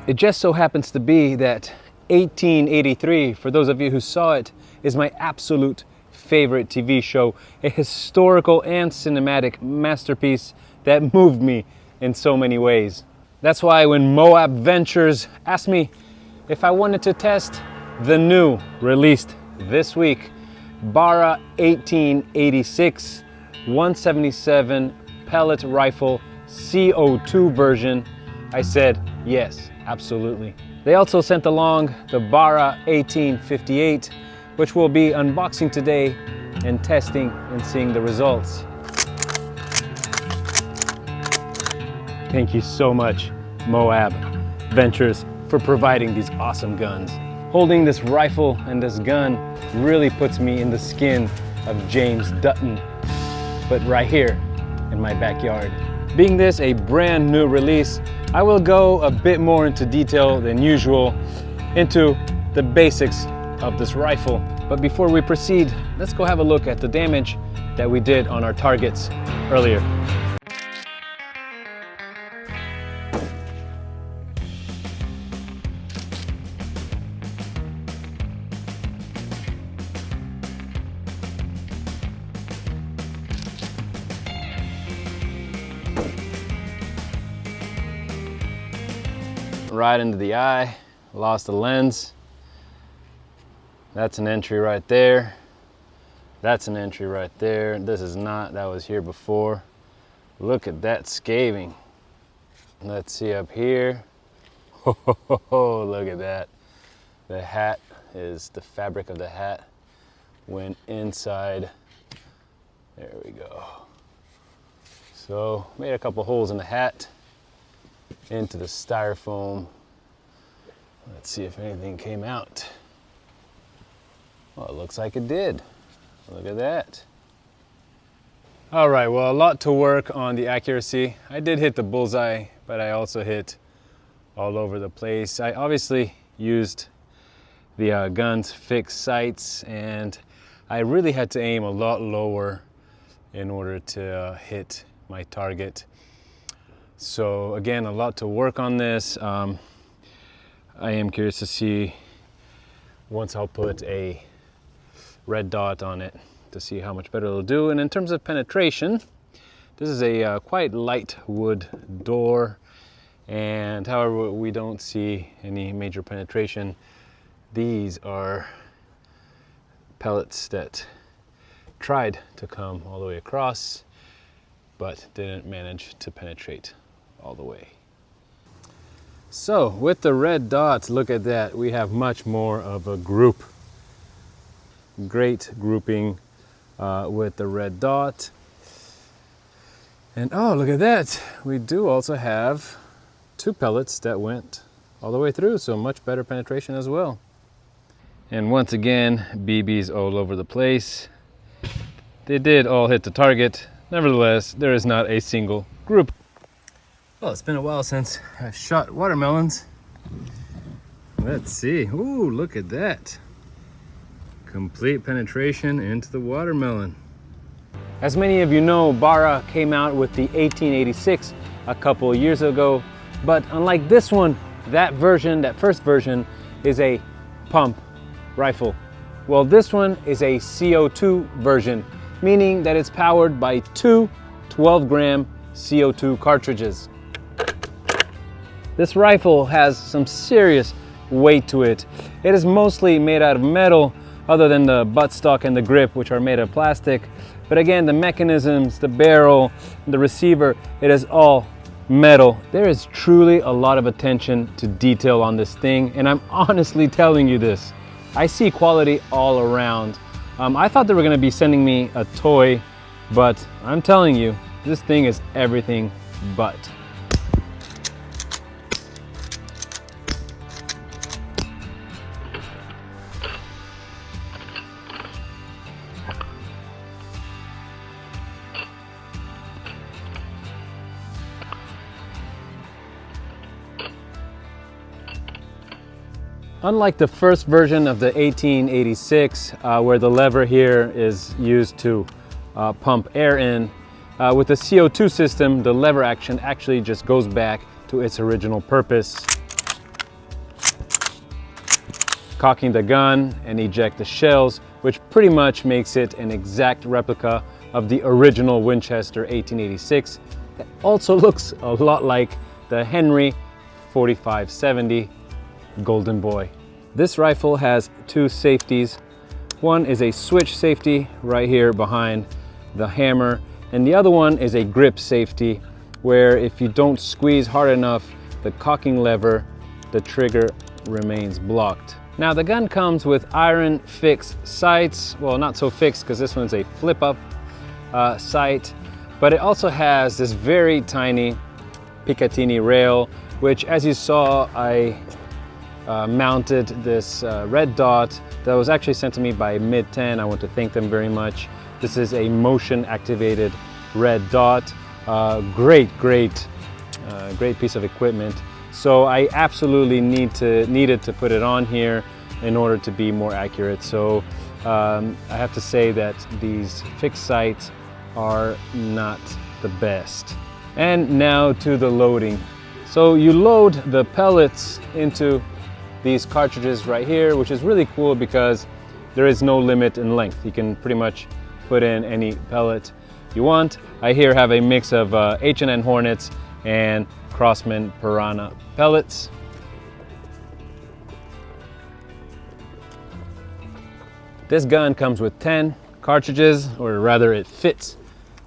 It just so happens to be that 1883, for those of you who saw it, is my absolute favorite TV show, a historical and cinematic masterpiece that moved me in so many ways. That's why when Moab Ventures asked me if I wanted to test the new, released this week, Barra 1886 177 pellet rifle CO2 version, I said yes, absolutely. They also sent along the Barra 1858, which we'll be unboxing today and testing and seeing the results. Thank you so much, Moab Ventures, for providing these awesome guns. Holding this rifle and this gun really puts me in the skin of James Dutton, but right here in my backyard. Being this a brand new release, I will go a bit more into detail than usual into the basics of this rifle. But before we proceed, let's go have a look at the damage that we did on our targets earlier. Right into the eye, lost the lens. That's an entry right there. That's an entry right there. This is not, that was here before. Look at that scaving. Let's see up here. Oh, look at that. The hat is, the fabric of the hat went inside. There we go. So made a couple holes in the hat, into the styrofoam. Let's see if anything came out. Well, it looks like it did. Look at that. All right, well, a lot to work on the accuracy. I did hit the bullseye, but I also hit all over the place. I obviously used the gun's fixed sights, and I really had to aim a lot lower in order to hit my target. So again, a lot to work on this. I am curious to see, once I'll put a red dot on it, to see how much better it'll do. And in terms of penetration, this is a quite light wood door, and however we don't see any major penetration. These are pellets that tried to come all the way across, but didn't manage to penetrate all the way. So with the red dots, look at that, we have much more of a group. Great grouping with the red dot. And oh, look at that, we do also have two pellets that went all the way through, so much better penetration as well. And once again, BBs all over the place. They did all hit the target. Nevertheless, there is not a single group. Well, it's been a while since I shot watermelons. Let's see. Ooh, look at that. Complete penetration into the watermelon. As many of you know, Barra came out with the 1886 a couple of years ago, but unlike this one, that version, that first version, is a pump rifle. Well, this one is a CO2 version, meaning that it's powered by two 12-gram CO2 cartridges. This rifle has some serious weight to it. It is mostly made out of metal, other than the buttstock and the grip, which are made of plastic. But again, the mechanisms, the barrel, the receiver, it is all metal. There is truly a lot of attention to detail on this thing, and I'm honestly telling you this. I see quality all around. I thought they were gonna be sending me a toy, but I'm telling you, this thing is everything but. Unlike the first version of the 1886, where the lever here is used to pump air in, with the CO2 system, the lever action actually just goes back to its original purpose. Cocking the gun and eject the shells, which pretty much makes it an exact replica of the original Winchester 1886. It also looks a lot like the Henry 4570 Golden Boy. This rifle has two safeties. One is a switch safety right here behind the hammer, and the other one is a grip safety, where if you don't squeeze hard enough the cocking lever, the trigger remains blocked. Now the gun comes with iron fixed sights. Well, not so fixed because this one's a flip up sight, but it also has this very tiny Picatinny rail, which, as you saw, I mounted this red dot that was actually sent to me by Mid-10. I want to thank them very much. This is a motion activated red dot. Great piece of equipment. So I absolutely needed to put it on here in order to be more accurate. So I have to say that these fixed sights are not the best. And now to the loading. So you load the pellets into these cartridges right here, which is really cool because there is no limit in length. You can pretty much put in any pellet you want. I here have a mix of H&N Hornets and Crosman Piranha pellets. This gun comes with 10 cartridges, or rather it fits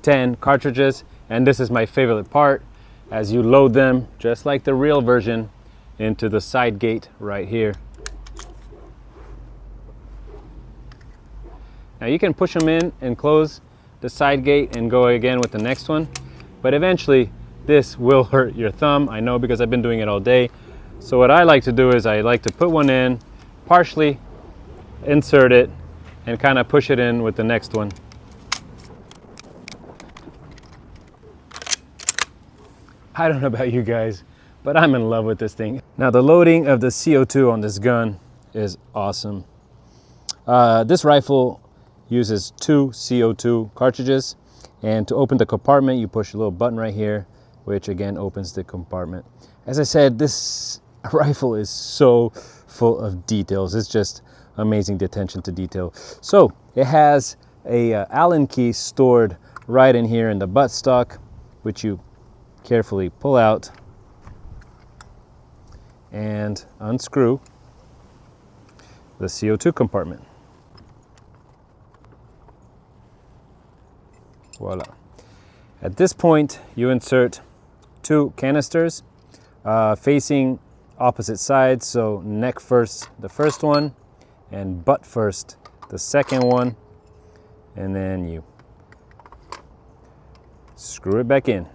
10 cartridges, and this is my favorite part as you load them just like the real version into the side gate right here. Now you can push them in and close the side gate and go again with the next one, but eventually this will hurt your thumb. I know, because I've been doing it all day. So what I like to do is I like to put one in, partially insert it, and kind of push it in with the next one. I don't know about you guys, but I'm in love with this thing. Now the loading of the CO2 on this gun is awesome. This rifle uses 2 CO2 cartridges, and to open the compartment you push a little button right here, which again opens the compartment. As I said, this rifle is so full of details. It's just amazing, the attention to detail. So it has a Allen key stored right in here in the buttstock, which you carefully pull out and unscrew the CO2 compartment. Voila. At this point you insert 2 canisters facing opposite sides, so neck first the first one and butt first the second one, and then you screw it back in.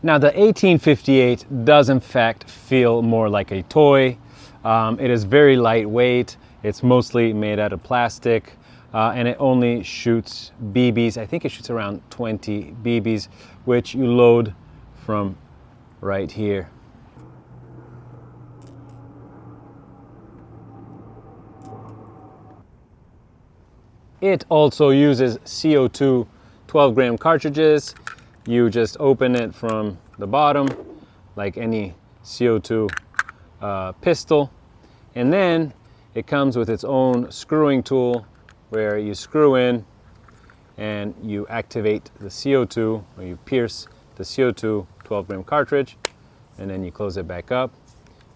Now the 1858 does in fact feel more like a toy. It is very lightweight. It's mostly made out of plastic, and it only shoots BBs. I think it shoots around 20 BBs, which you load from right here. It also uses CO2 12-gram cartridges. You just open it from the bottom like any CO2 pistol, and then it comes with its own screwing tool where you screw in and you activate the CO2, or you pierce the CO2 12-gram cartridge, and then you close it back up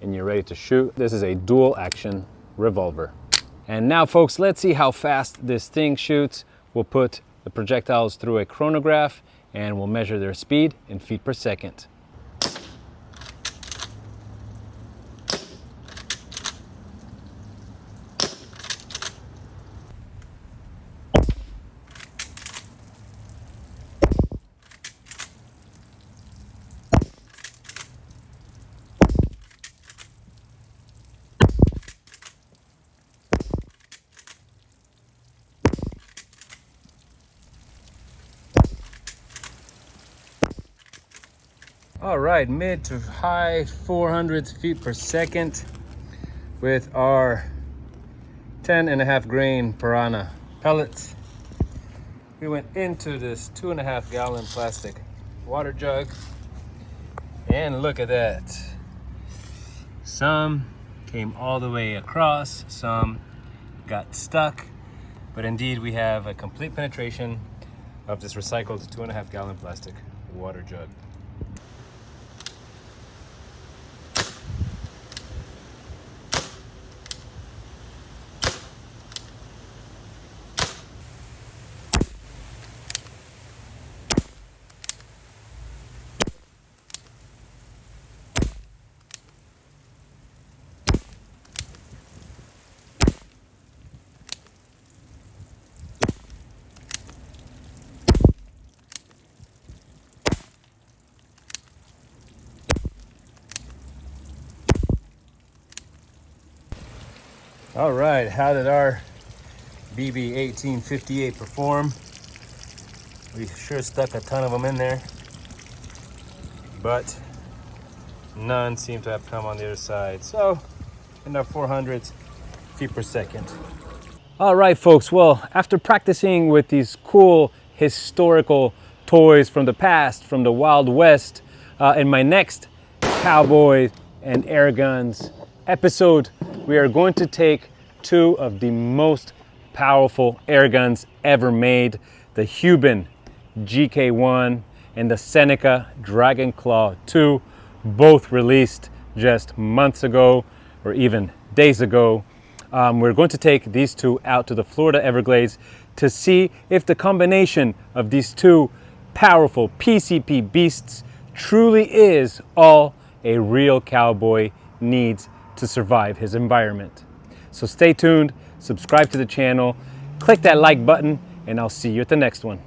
and you're ready to shoot. This is a dual action revolver. And now folks, let's see how fast this thing shoots. We'll put the projectiles through a chronograph and we'll measure their speed in feet per second. All right, mid to high 400 feet per second with our 10.5 grain Piranha pellets. We went into this 2.5 gallon plastic water jug, and look at that. Some came all the way across, some got stuck, but indeed we have a complete penetration of this recycled 2.5 gallon plastic water jug. All right, how did our BB 1858 perform? We sure stuck a ton of them in there, but none seem to have come on the other side. So in our 400 feet per second. All right, folks. Well, after practicing with these cool historical toys from the past, from the Wild West, in my next Cowboys and air guns episode, we are going to take two of the most powerful air guns ever made, the Hubin GK1 and the Seneca Dragon Claw 2, both released just months ago or even days ago. We're going to take these two out to the Florida Everglades to see if the combination of these two powerful PCP beasts truly is all a real cowboy needs to survive his environment. So stay tuned, subscribe to the channel, click that like button, and I'll see you at the next one.